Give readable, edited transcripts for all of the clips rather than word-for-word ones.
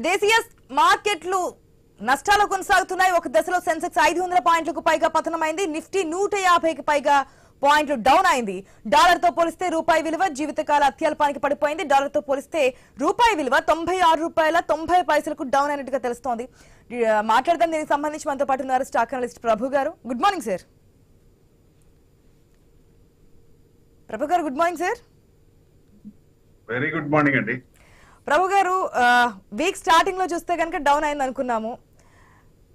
దేశీయ మార్కెట్లు నష్టాలు కొనసాగుతున్నాయి. ఒక దశలో సెన్సెక్స్ 500 పాయింట్లకు పైగా పతనమైంది. నిఫ్టీ 150కి పైగా పాయింట్లు డౌన్ అయింది. డాలర్ తో పోలిస్తే రూపాయి విలువ జీవితకాల అత్యల్పానికి పడిపోయింది. డాలర్ తో పోలిస్తే రూపాయి విలువ 96 రూపాయల 90 పైసలకు డౌన్ అయినట్టుగా తెలుస్తోంది. మాట్లాడదాం దీనికి సంబంధించి మనతో పాటు ఉన్నారు స్టాక్ అనలిస్ట్ ప్రభు గారు. Good morning sir. ప్రభు గారు good morning sir. Very good morning అండి. ప్రభు గారు, వీక్ స్టార్టింగ్ లో చూస్తే కనుక డౌన్ అయింది అనుకున్నాము.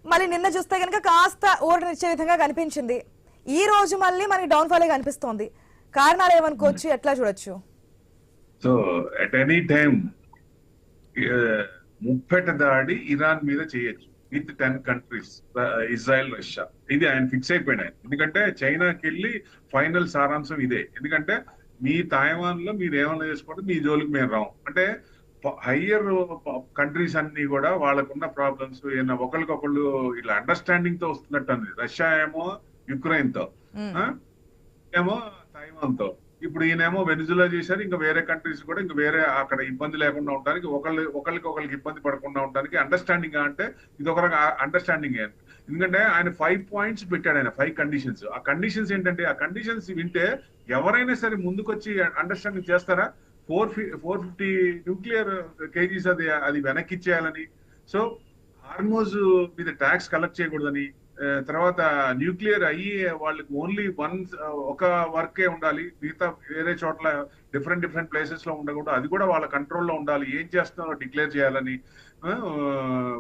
మళ్ళీ నిన్న చూస్తే కనుక కాస్త ఊరటనిచ్చే విధంగా కనిపించింది. ఈ రోజు మళ్ళీ మనకి డౌన్ ఫాల్ కనిపిస్తోంది. కారణాలు ఏమనుకోవచ్చు, ఎట్లా చూడొచ్చు? సో అట్ ఎనీ టైం ముప్పెట దాడి ఇరాన్ మీద చేయొచ్చు విత్ 10 కంట్రీస్, ఇజ్రాయెల్, రష్యా. ఇది ఆయన ఫిక్స్ అయిపోయిన. ఎందుకంటే చైనాకి వెళ్ళి ఫైనల్ సారాంశం ఇదే. ఎందుకంటే మీ తైవాన్ లో మీరు ఏమైనా చేసుకోండి, మీ జోలికి మేము రాం అంటే హయ్యర్ కంట్రీస్ అన్ని కూడా వాళ్ళకున్న ప్రాబ్లమ్స్ ఒకరికొకళ్ళు ఇట్లా అండర్స్టాండింగ్ తో వస్తున్నట్టు అంది. రష్యా ఏమో యుక్రెయిన్ తో, ఏమో తైవాన్ తో, ఇప్పుడు ఈయనేమో వెనిజులా చేశారు. ఇంకా వేరే కంట్రీస్ కూడా ఇంకా వేరే అక్కడ ఇబ్బంది లేకుండా ఉండడానికి, ఒకరికి ఇబ్బంది పడకుండా ఉండడానికి అండర్స్టాండింగ్ అంటే ఇది ఒక అండర్స్టాండింగ్. ఎందుకంటే ఆయన 5 పాయింట్స్ పెట్టాడు, ఆయన 5 కండిషన్స్. ఆ కండిషన్స్ ఏంటంటే, ఆ కండిషన్స్ వింటే ఎవరైనా సరే ముందుకొచ్చి అండర్స్టాండింగ్ చేస్తారా? 450 న్యూక్లియర్ కేజీస్ అది వెనక్కి ఇచ్చేయాలని, సో హార్మోజ్ మీద ట్యాక్స్ కలెక్ట్ చేయకూడదని, తర్వాత న్యూక్లియర్ అయ్యి వాళ్ళకి ఓన్లీ ఒక వర్కే ఉండాలి, మిగతా వేరే చోట్ల డిఫరెంట్ ప్లేసెస్ లో ఉండకూడదు, అది కూడా వాళ్ళ కంట్రోల్లో ఉండాలి, ఏం చేస్తున్నారో డిక్లేర్ చేయాలని.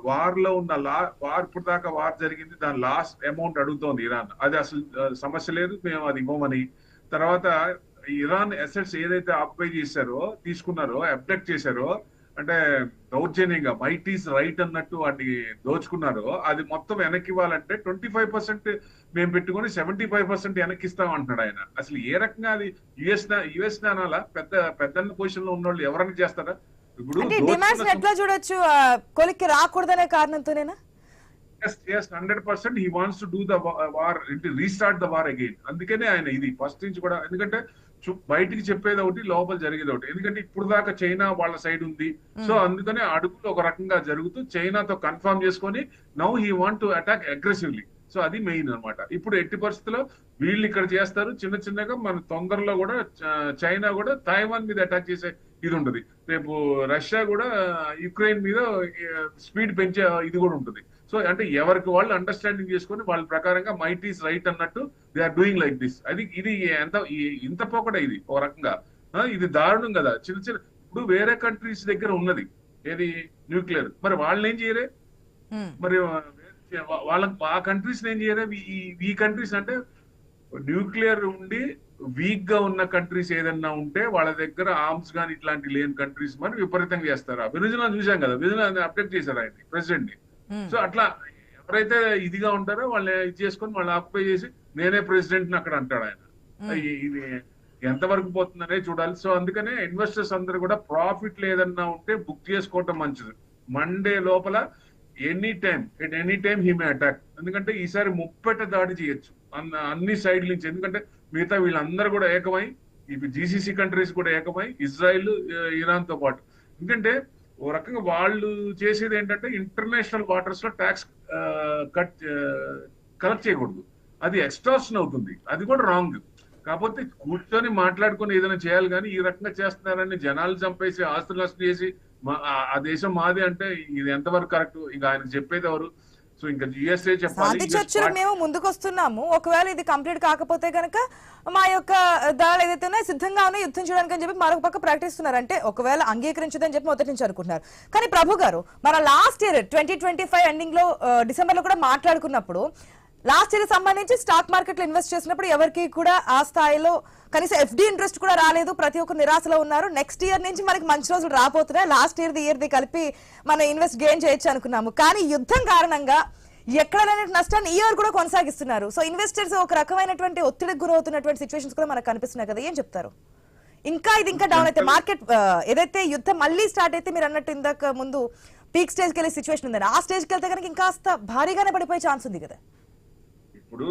వార్ లో ఉన్న వార్ ఇప్పుడు దాకా వార్ జరిగింది, దాని లాస్ట్ అమౌంట్ అడుగుతోంది ఇరాన్. అది అసలు సమస్య లేదు, మేము అది ఇవ్వమని. తర్వాత ఇరాన్ అసెట్స్ ఏదైతే ఆక్యుపై చేశారో, తీసుకున్నారో, అబ్డక్ట్ చేశారో, అంటే దౌర్జన్యంగా మైట్ ఈస్ రైట్ అన్నట్టు వాటిని దోచుకున్నారో, అది మొత్తం వెనక్కి ఇవ్వాలంటే 25% మేము పెట్టుకుని 75% వెనక్కి ఇస్తాం అంటున్నాడు ఆయన. అసలు ఏ రకంగా అది యుఎస్ నానాలా? పెద్ద పొజిషన్ లో ఉన్న వాళ్ళు ఎవరైనా చేస్తారా? ఇప్పుడు డిమాండ్స్ ఎట్లా చూడొచ్చు? కొలిక్కి రాకూడదనే కారణంతోనేనా? Yes, 100% he wants to do the war, restart the war again. అందుకనే ఆయన ఇది ఫస్ట్ నుంచి కూడా, ఎందుకంటే బయటికి చెప్పేది ఒకటి, లోపల జరిగేది ఒకటి. ఎందుకంటే ఇప్పుడు దాకా చైనా వాళ్ళ సైడ్ ఉంది, సో అందుకనే అడుగులు ఒక రకంగా జరుగుతూ చైనాతో కన్ఫర్మ్ చేసుకొని now he want to attack aggressively. So అది మెయిన్ అనమాట. ఇప్పుడు ఎట్టి పరిస్థితుల్లో వీళ్ళు ఇక్కడ చేస్తారు, చిన్నగా మన తొందరలో కూడా చైనా కూడా తైవాన్ మీద అటాక్ చేసే ఇది ఉంటుంది. రేపు రష్యా కూడా యుక్రెయిన్ మీద స్పీడ్ పెంచే ఇది కూడా ఉంటుంది. సో అంటే ఎవరికి వాళ్ళు అండర్స్టాండింగ్ చేసుకొని వాళ్ళ ప్రకారంగా మైట్ ఈస్ రైట్ అన్నట్టు they are doing like this. అది ఇది ఇంత పోకడ ఇది ఒక రకంగా. ఇది దారుణం కదా. ఇప్పుడు వేరే కంట్రీస్ దగ్గర ఉన్నది ఏది న్యూక్లియర్, మరి వాళ్ళని ఏం చేయరే? మరి ఆ కంట్రీస్ ఏం చేయరే? ఈ కంట్రీస్ అంటే న్యూక్లియర్ ఉండి వీక్ గా ఉన్న కంట్రీస్ ఏదన్నా ఉంటే వాళ్ళ దగ్గర ఆర్మ్స్ గానీ ఇట్లాంటి లేని కంట్రీస్ మరి విపరీతంగా చేస్తారు. వెనిజులా చూసాం కదా, వెనిజులా అప్డేట్ చేశారు ఆయన ప్రెసిడెంట్ ని. సో అట్లా ఎవరైతే ఇదిగా ఉంటారో వాళ్ళు ఇది చేసుకొని వాళ్ళు ఆక్యుపై చేసి నేనే ప్రెసిడెంట్ అక్కడ అంటాడు ఆయన. ఇది ఎంతవరకు పోతుందనే చూడాలి. సో అందుకనే ఇన్వెస్టర్స్ అందరూ కూడా ప్రాఫిట్ ఏదన్నా ఉంటే బుక్ చేసుకోవటం మంచిది. మండే లోపల any time he may attack. ఎందుకంటే ఈసారి ముప్పెట దాడి చేయొచ్చు అన్ని సైడ్ నుంచి. ఎందుకంటే మిగతా వీళ్ళందరూ కూడా ఏకమై, ఇప్పుడు జీసీసీ కంట్రీస్ కూడా ఏకమై, ఇజ్రాయిల్, ఇరాన్ తో పాటు. ఎందుకంటే ఓ రకంగా వాళ్ళు చేసేది ఏంటంటే ఇంటర్నేషనల్ వాటర్స్ లో ట్యాక్స్ కలెక్ట్ చేయకూడదు, అది ఎక్స్ట్రాషన్ అవుతుంది. అది కూడా రాంగ్. కాకపోతే కూర్చొని మాట్లాడుకొని ఏదైనా చేయాలి, కానీ ఈ రకంగా చేస్తున్నారని జనాలు చంపేసి ఆస్తులు నష్టం చేసి ఆ దేశం మాది అంటే ఇది ఎంతవరకు కరెక్ట్? ఇంకా ఆయనకు చెప్పేది ఎవరు? సో ఇంకా యుఎస్ఏ చెప్పాలి. చర్చలు మేము ముందుకు వస్తున్నాము, ఒకవేళ ఇది కంప్లీట్ కాకపోతే కనుక మా యొక్క దళాలు ఏదైతే ఉన్నాయో సిద్ధంగా ఉన్నాయి యుద్ధం చేయడానికి అని చెప్పి మరొక పక్క ప్రకటిస్తున్నారు. అంటే ఒకవేళ అంగీకరించదని చెప్పి మొదటి నుంచి అనుకుంటున్నారు. కానీ ప్రభు గారు, మన లాస్ట్ ఇయర్ 2025 ఎండింగ్ లో డిసెంబర్ లో కూడా మాట్లాడుకున్నప్పుడు లాస్ట్ ఇయర్ సంబంధించి స్టాక్ మార్కెట్ లో ఇన్వెస్ట్ చేసినప్పుడు ఎవరికి కూడా ఆ స్థాయిలో కనీసం ఎఫ్డి ఇంట్రెస్ట్ కూడా రాలేదు. ప్రతి ఒక్కరు నిరాశలో ఉన్నారు. నెక్స్ట్ ఇయర్ నుంచి మనకి మంచి రోజులు రాబోతున్నాయి, లాస్ట్ ఇయర్ది కలిపి మనం ఇన్వెస్ట్ గెయిన్ చేయొచ్చు అనుకున్నాము. కానీ యుద్ధం కారణంగా ఎక్కడ లేని నష్టాన్ని ఈ ఇయర్ కూడా కొనసాగిస్తున్నారు. సో ఇన్వెస్టర్స్ ఒక రకమైనటువంటి ఒత్తిడికి గురవుతున్నటువంటి సిచ్యువేషన్స్ కూడా మనకు కనిపిస్తున్నాయి కదా, ఏం చెప్తారు? ఇంకా డౌన్ అయితే మార్కెట్ ఏదైతే యుద్ధం మళ్ళీ స్టార్ట్ అయితే మీరు అన్నట్టు ఇందాక ముందు పీక్ స్టేజ్కి వెళ్ళే సిచ్యువేషన్ ఉందని, ఆ స్టేజ్కి వెళ్తే కనుక ఇంకాస్త భారీగానే పడిపోయే ఛాన్స్ ఉంది కదా. ఇప్పుడు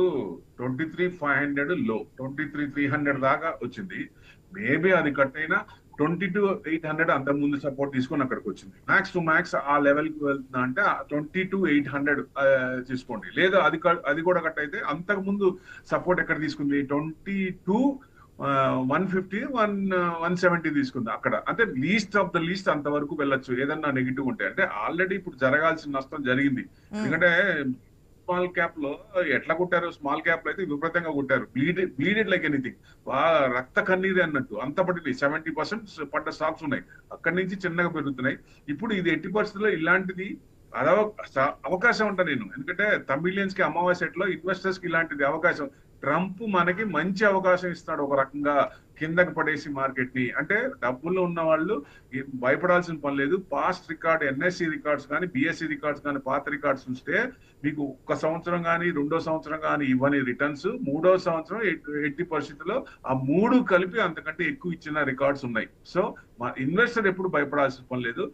23,500 లో 23,300 దాకా వచ్చింది. మేబీ అది కట్ అయినా 22,800 అంత ముందు సపోర్ట్ తీసుకొని అక్కడికి వచ్చింది. మ్యాక్స్ టు మ్యాక్స్ ఆ లెవెల్ కి వెళ్తుందా అంటే 22,800 తీసుకోండి. లేదా అది కూడా కట్ అయితే అంతకు ముందు సపోర్ట్ ఎక్కడ తీసుకుంది 22,150 170 తీసుకుంది అక్కడ. అంటే లీస్ట్ ఆఫ్ ద లీస్ట్ అంతవరకు వెళ్ళొచ్చు ఏదన్నా నెగిటివ్ ఉంటే. అంటే ఆల్రెడీ ఇప్పుడు జరగాల్సిన నష్టం జరిగింది. ఎందుకంటే స్మాల్ క్యాప్ లో ఎట్లా కొట్టారు, స్మాల్ క్యాప్ లో అయితే విపరీతంగా కొట్టారు, బ్లీడెడ్ లైక్ ఎనీథింగ్, రక్త కన్నీరు అన్నట్టు అంత పడింది. 70% పడ్డ స్టాక్స్ ఉన్నాయి, అక్కడి నుంచి చిన్నగా పెరుగుతున్నాయి. ఇప్పుడు ఇది 80% ఇలాంటిది అవకాశం ఉంటా నేను. ఎందుకంటే తమిళియన్స్ కి అమావాస్య ఎట్లో ఇన్వెస్టర్స్ కి ఇలాంటిది అవకాశం. ట్రంప్ మనకి మంచి అవకాశం ఇస్తాడు ఒక రకంగా కిందకి పడేసి మార్కెట్ ని. అంటే డబ్బుల్లో ఉన్న వాళ్ళు భయపడాల్సిన పని లేదు. పాస్ట్ రికార్డ్ ఎన్ఎస్సి రికార్డ్స్ కానీ బిఎస్సి రికార్డ్స్ కానీ పాత రికార్డ్స్ చూస్తే మీకు 1 సంవత్సరం కానీ 2వ సంవత్సరం కానీ ఇవ్వని రిటర్న్స్, 3వ సంవత్సరం ఎట్టి పరిస్థితుల్లో ఆ 3 కలిపి అంతకంటే ఎక్కువ ఇచ్చిన రికార్డ్స్ ఉన్నాయి. సో మా ఇన్వెస్టర్ ఎప్పుడు భయపడాల్సిన పని లేదు.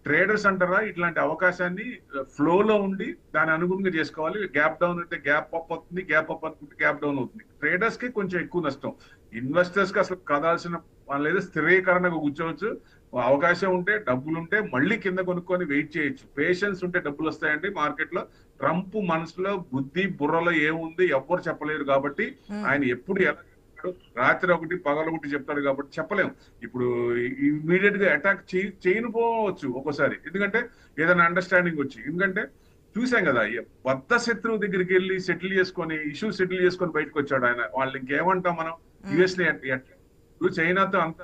ట్రేడర్స్ అంటారా ఇట్లాంటి అవకాశాన్ని ఫ్లోలో ఉండి దాని అనుగుణంగా చేసుకోవాలి. గ్యాప్ డౌన్ అయితే గ్యాప్ అప్ అవుతుంది, గ్యాప్ అప్ అనుకుంటే గ్యాప్ డౌన్ అవుతుంది. ట్రేడర్స్ కి కొంచెం ఎక్కువ నష్టం, ఇన్వెస్టర్స్ కి అసలు కదాల్సిన పని లేదు. స్థిరీకరణగా కూర్చోవచ్చు, అవకాశం ఉంటే డబ్బులు ఉంటే మళ్ళీ కింద కొనుక్కొని వెయిట్ చేయొచ్చు. పేషెన్స్ ఉంటే డబ్బులు వస్తాయండి మార్కెట్ లో. ట్రంప్ మనసులో బుద్ధి బుర్రలో ఏముంది ఎవ్వరు చెప్పలేరు. కాబట్టి ఆయన ఎప్పుడు ఎలా రాత్రి ఒకటి పగలు ఒకటి చెప్తాడు కాబట్టి చెప్పలేము. ఇప్పుడు ఇమీడియట్ గా అటాక్ చేయకపోవచ్చు ఒక్కోసారి, ఎందుకంటే ఏదైనా అండర్స్టాండింగ్ వచ్చి. ఎందుకంటే చూసాం కదా బద్ద శత్రువు దగ్గరికి వెళ్ళి సెటిల్ చేసుకొని ఇష్యూ సెటిల్ చేసుకొని బయటకు వచ్చాడు ఆయన. వాళ్ళు ఇంకేమంటాం మనం, యుఎస్ ఇప్పుడు చైనాతో అంత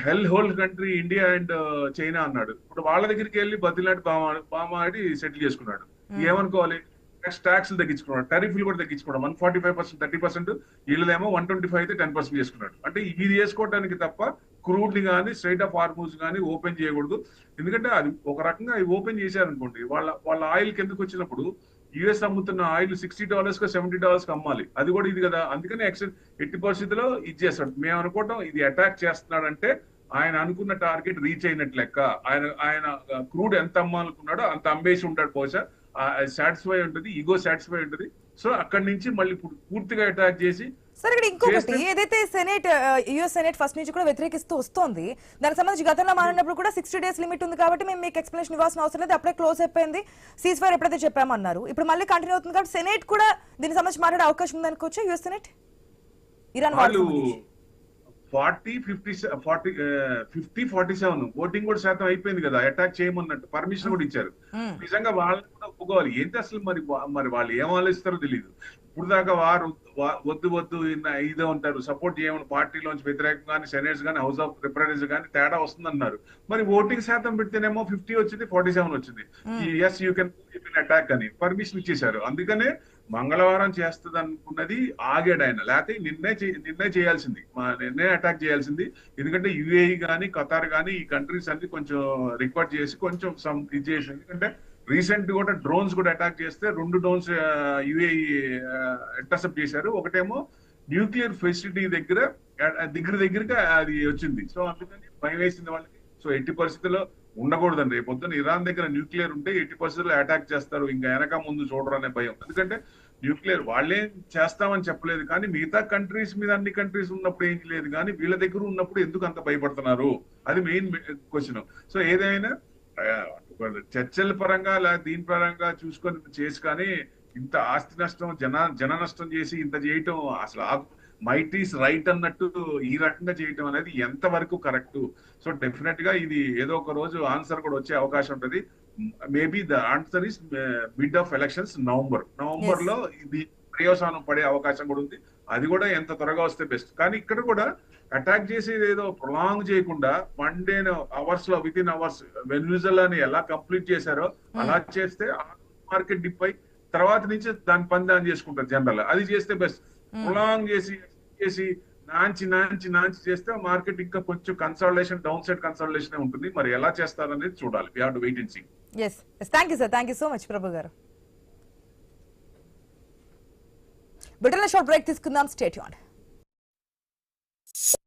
hell hole country India and China అన్నాడు. ఇప్పుడు వాళ్ళ దగ్గరికి వెళ్ళి బతిలాంటి బామాడి సెటిల్ చేసుకున్నాడు. ఏమనుకోవాలి, ట్యాక్స్ తగ్గించుకున్నాడు, టారిఫ్లు కూడా తగ్గించుకున్నాడు. 145% 30%, వీళ్ళదేమో 125 అయితే 10% చేసుకున్నాడు. అంటే ఇది చేసుకోవడానికి తప్ప క్రూడ్ ని కానీ స్ట్రైట్ ఆఫ్ హార్మూజ్ కానీ ఓపెన్ చేయకూడదు. ఎందుకంటే అది ఒక రకంగా అవి ఓపెన్ చేశారనుకోండి, వాళ్ళ ఆయిల్ కిందకు వచ్చినప్పుడు యుఎస్ అమ్ముతున్న ఆయిల్ $60 $70 అమ్మాలి. అది కూడా ఇది కదా. అందుకని ఎట్టి పరిస్థితిలో ఇది చేస్తాడు. మేము అనుకోవటం ఇది అటాక్ చేస్తున్నాడంటే ఆయన అనుకున్న టార్గెట్ రీచ్ అయినట్టు లెక్క. ఆయన క్రూడ్ ఎంత అమ్మాలనుకున్నాడో అంత అమ్మేసి ఉంటాడు. బహుశా సాటిస్ఫై ఉంటుంది, ఈగో సాటిస్ఫై ఉంటుంది. సో అక్కడి నుంచి మళ్ళీ పూర్తిగా అటాక్ చేసి. సరే, ఇక్కడ ఇంకొకటి ఏదైతే సెనేట్ యుఎస్ సెనేట్ ఫస్ట్ నుంచి కూడా వ్యతిరేకిస్తూ వస్తోంది, దానికి సంబంధించి గతంలో మాట్లాడినప్పుడు కూడా 60 days లిమిట్ ఉంది కాబట్టి మేము మీకు ఎక్స్ప్లెనేషన్ ఇవ్వాల్సిన అవసరం లేదు, అప్పుడే క్లోజ్ అయిపోయింది, సీజ్ ఫైర్ ఎప్పుడైతే చెప్పామన్నారు. ఇప్పుడు మళ్ళీ కంటిన్యూ అవుతుంది కాబట్టి సెనేట్ కూడా దీనికి సంబంధించి మాట్లాడే అవకాశం ఉందనుకోవచ్చు. యుఎస్ సెనేట్ ఇరాన్ వాళ్ళు 50-47 ఓటింగ్ కూడా శాతం అయిపోయింది కదా, అటాక్ చేయమన్నట్టు పర్మిషన్ కూడా ఇచ్చారు. నిజంగా వాళ్ళని కూడా ఒప్పుకోవాలి. ఏంటి అసలు మరి వాళ్ళు ఏం ఆలోచిస్తారో తెలియదు. ఇప్పుడు దాకా వారు వద్దు ఇదే ఉంటారు, సపోర్ట్ చేయమని పార్టీలోంచి వ్యతిరేకం కానీ సెనేట్స్ కానీ హౌస్ ఆఫ్ రిప్రజెంటేటివ్స్ కానీ తేడా వస్తుందన్నారు. మరి ఓటింగ్ శాతం పెడితేనేమో 50 వచ్చింది, 47 వచ్చింది. ఎస్ యూ కెన్ అటాక్ అని పర్మిషన్ ఇచ్చేశారు. అందుకనే మంగళవారం చేస్తుంది అనుకున్నది ఆగాడు ఆయన. లేకపోతే నిన్నే చేయాల్సింది, నిన్నే అటాక్ చేయాల్సింది. ఎందుకంటే యుఏఈ కానీ ఖతార్ కానీ ఈ కంట్రీస్ అన్ని కొంచెం రిక్వెస్ట్ చేసి కొంచెం ఇది చేసి, ఎందుకంటే రీసెంట్ కూడా డ్రోన్స్ కూడా అటాక్ చేస్తే 2 డ్రోన్స్ యుఏఈ ఇంటర్సెప్ట్ చేశారు. ఒకటేమో న్యూక్లియర్ ఫెసిలిటీ దగ్గరగా అది వచ్చింది. సో అందుకని భయం వేసింది వాళ్ళకి. సో ఎట్టి పరిస్థితుల్లో ఉండకూడదండి. రేపు పొద్దున ఇరాన్ దగ్గర న్యూక్లియర్ ఉంటే ఎట్టి పరిస్థితుల్లో అటాక్ చేస్తారు, ఇంకా వెనక ముందు చూడరు అనే భయం. ఎందుకంటే న్యూక్లియర్ వాళ్ళేం చేస్తామని చెప్పలేదు, కానీ మిగతా కంట్రీస్ మీద అన్ని కంట్రీస్ ఉన్నప్పుడు ఏం లేదు, కానీ వీళ్ళ దగ్గర ఉన్నప్పుడు ఎందుకు అంత భయపడుతున్నారు, అది మెయిన్ క్వశ్చన్. సో ఏదైనా చర్చల పరంగా లేదా దీని పరంగా చూసుకొని చేసి, కానీ ఇంత ఆస్తి నష్టం జన నష్టం చేసి ఇంత చేయటం అసలు మైట్ ఈస్ రైట్ అన్నట్టు ఈ రకంగా చేయటం అనేది ఎంత వరకు కరెక్ట్. సో డెఫినెట్ గా ఇది ఏదో ఒక రోజు ఆన్సర్ కూడా వచ్చే అవకాశం ఉంటుంది. Maybe the answer is mid of elections November లో ఇది ప్రయోజనం పడే అవకాశం కూడా ఉంది. అది కూడా ఎంత త్వరగా వస్తే బెస్ట్. కానీ ఇక్కడ కూడా అటాక్ చేసేది ఏదో ప్రొలాంగ్ చేయకుండా 1 day అవర్స్ లో విత్ ఇన్ అవర్స్ వెనిజులాని ఎలా కంప్లీట్ చేశారో అలా చేస్తే మార్కెట్ డిప్ అయి తర్వాత నుంచి దాని పని దాని చేసుకుంటారు జనరల్. అది చేస్తే బెస్ట్. ప్రొలాంగ్ చేసి నాంచి చేస్తే మార్కెట్ ఇంకా కొంచెం కన్సల్టేషన్, డౌన్ సైడ్ కన్సల్టేషన్ ఉంటుంది. మరి ఎలా చేస్తారనేది చూడాలి. We have to wait and see. yes thank you sir, thank you so much Prabhu garu. బిడ్డల షార్ట్ బ్రేక్ తీసుకుందాం, స్టే ట్యూన్డ్.